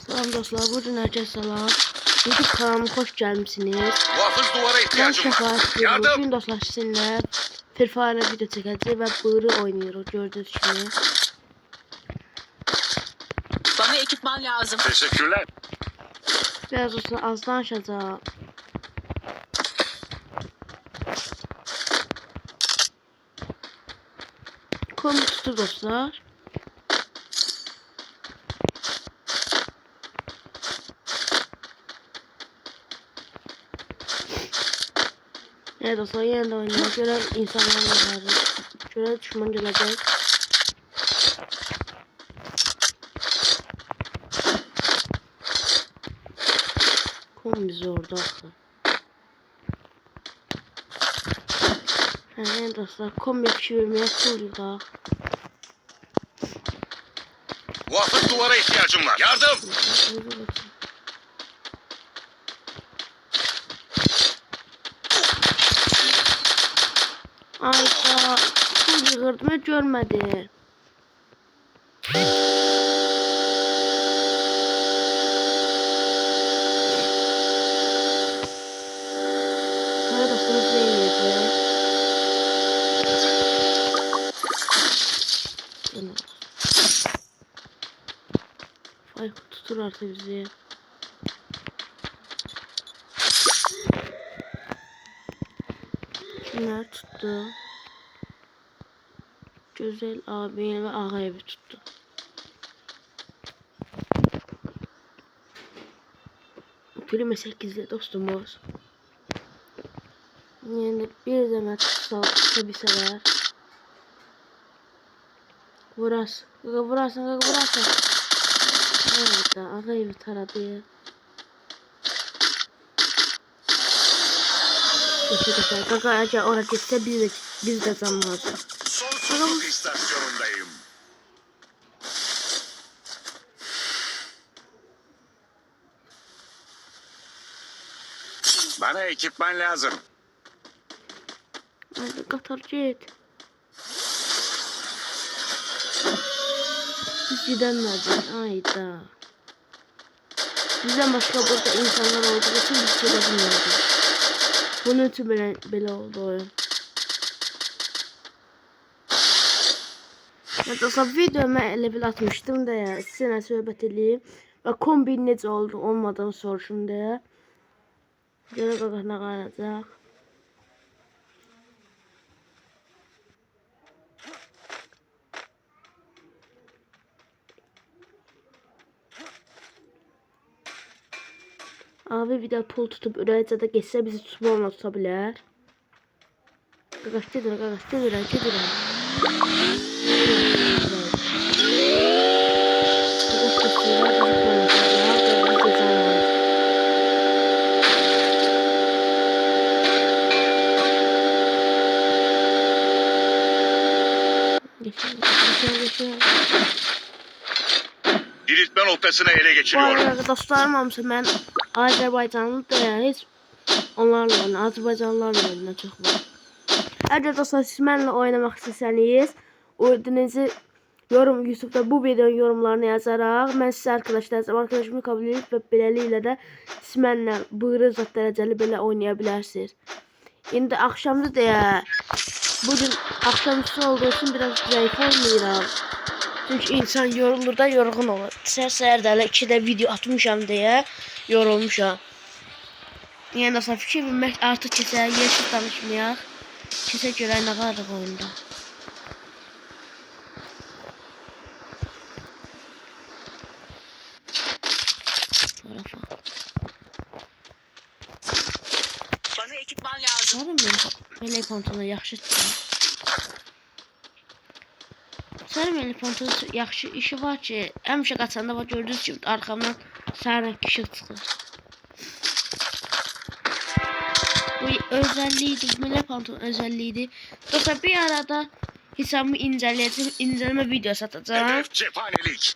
Tamam dostlar, bugün herkese selam. YouTube kanalıma hoş gelmişsiniz. Muhafız duvara Ben ihtiyacım var. Şefaat. Yardım. Bugün dostlar sizinle Free Fire video çekeceğiz ve buyruğu oynuyoruz gördüğünüz gibi. Bana ekipman lazım. Teşekkürler. Biraz dostlar azdan aşacağım. Konu tutu dostlar. Evet dostlar, yine de oynayalım. Gören insanlarla beraber. Gören düşman gelecek. Kom bizi orada akı. Evet dostlar, kom yakışıvermeye kurulda. Muhafız duvara ihtiyacım var. Yardım. Ayda kuru kırdım görmedi. Hayır dostum, izleyeceğiz. Ay tutur artık bizi. Kimler tuttu? Güzel abi ve ağabey tuttu. Prime 8'li dostumuz. Yani bir demet tutsa bir sever. Vurasın. Vurasın. Evet, ağabey taradı. Teşekkürler. Kaka acaba oraya gitse biz de zanlarız. Sonsuzluk istasyonundayım. Bana ekipman lazım. Haydi Katar git. Biz gidemezdik. Hayda. Bizden başka burada insanlar olduğu için biz gidemiyorduk. Bunun için böyle oldu oyun. Mesela videoma elə bil atmışdım da ya, sizinle söhbət edeyim ve kombin necə oldu olmadığını soruşum deyə. Görə qaqana qalacaq. Abi bir də pul tutub ürəyicə də geçsə bizi tutmamla tuta bilər. Qaqaş gedirəm. Geçelim. Diriltme noktasını ele Bu geçiriyorum. arada dostlarım hamısı mən Azərbaycanlı deyil, heç onlarla oynayın, Azərbaycanlılarla oynayın çox var. Əgər dostlar siz mənimlə oynamaq istəsəniz, ordinizi YouTube'da bu videonun yorumlarını yazaraq mən sizə arkadaşımı kabul edib və beləliklə də siz mənimlə buyruq zat dərəcəli belə oynaya bilərsiniz. İndi axşamdır deyə, bugün akşamüstü olduğu için biraz zayıf olmayacağım. Çünkü insan yorulur da yorgun olur. Səhər də 2-də video atmışam deyə yorulmuşam. Yəni dostlar, fikir vermək artıq keçək, yeşil danışmayaq. Keçək görək nə qalırıq oyunda. Bana ekipman lazım. Varım belə pantolona yaxşı çıxır. Sarım elə pantolon yaxşı işi var ki, həmişə qaçanda var gördüyünüz kimi arxamdan sarı işıq çıxır. Bu özelliğiydi, belə pantolon özelliğiydi. Dostlar bir arada hesabımı incələyəcəm, incələmə videosu atacağım. Hedef cephanelik.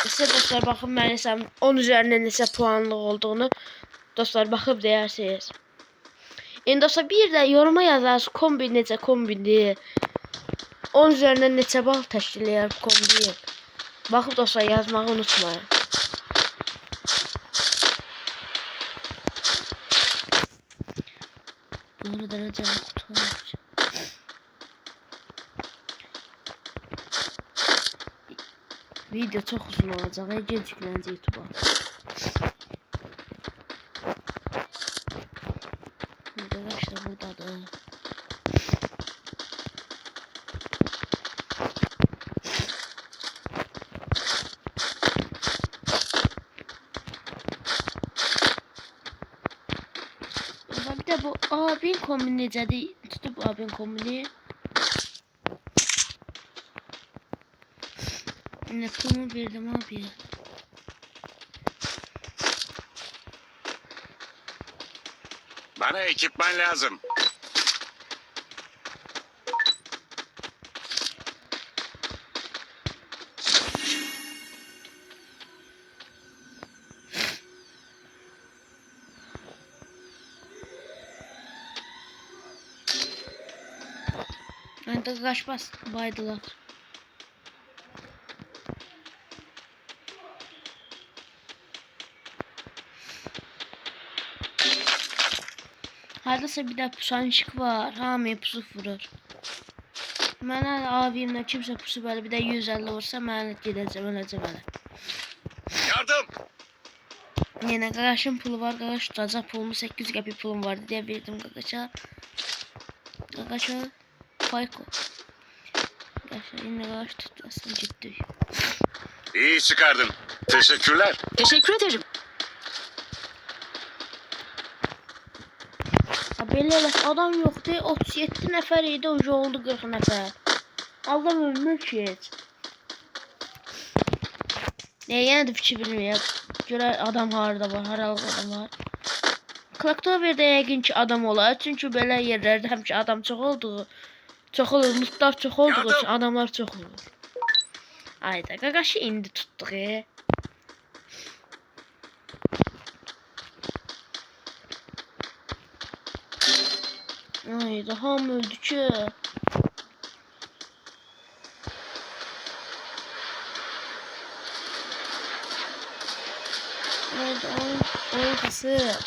Size dostlar baxın mənim hesabım 10 üzərindən neçə puanlıq olduğunu dostlar baxıb deyirsiniz. İndi dostlar bir də yoruma yazarsınız kombin necə kombindir. 10 üzərindən neçə bal təşkil edir kombin. Baxıb dostlar yazmağı unutmayın. dereceli kutu olmuş. Video çok uzun olacak ve gecikmez YouTube'a. Arkadaşlar burada da. Bir de bu abin kombini necədir? Tutup abin kombini. Ne pulumu verdim abi. Bana ekipman lazım. Hadi kaçmaz baydılar. Hardasa bir de pusançık var. Hamıya pusu vurur. Mənə abimlə kimsə pusu böyle bir de 150 vursa mən gedəcəm, öləcəm hələ. Yardım! Yine qaqaşın pulu var. Qaqaş tutacaq pulumu 800 qəpik pulum vardı diye verdim qaqaşa. Qaqaşa Fayko. Qaqaşa yine qaqaş tutmasın ciddi. İyi çıkardın. Teşekkürler. Teşekkür ederim. Belə adam yoxdur. 37 nəfər idi, ucu oldu 40 nəfər. Adam ölmür ki heç. Yenə də fikir bilməyəm. Görə adam harda var, haralıq adam var. Klaktoverdə yəqin ki adam olar. Çünki belə yerlərdə həmişə adam çox olur, mutlar çox olduğu üçün adamlar çox olur. Ayda qaqaşı indi tutduq. Ay daha mı öldü ki? Haydi oyun hasır.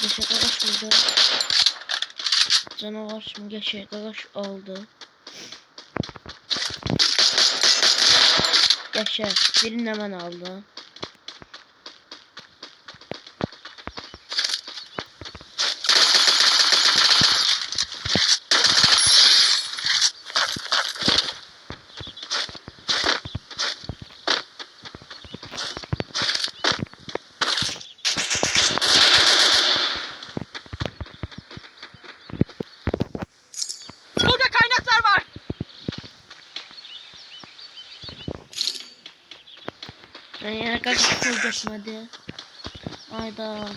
Geçe qaqaş burada. Canavar şimdi geçe qaqaş aldı. Yaşa, birini hemen aldı. Burada kaynaklar var. Ben yine kaçıp geçmedi. Ayda.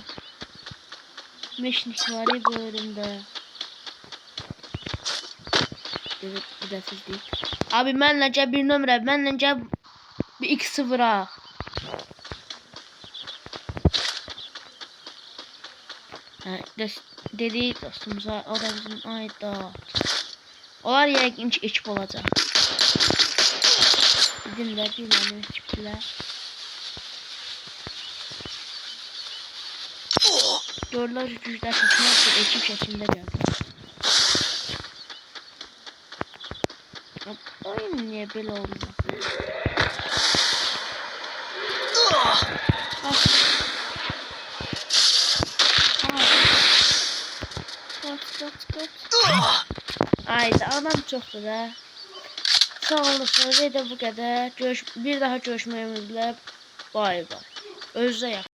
Meşnik var ya bu bölümde. Evet, bir de siz değil. Abi mənlə bir nömrə, mənlə bir 2-0 dedi dostumuza, o da bizim ayda. Onlar yəqin ki ekip olacaq. Bizim də bir mənim ekiplər. Dörtler gücler seçmek bir ekip şeklinde geldi. Oyun niye böyle oldu? Haydi adam çoktu da. Sağ olasınız ve de bu kadar. Bir daha görüşmeye ümidle. Bay bay. Özde yap.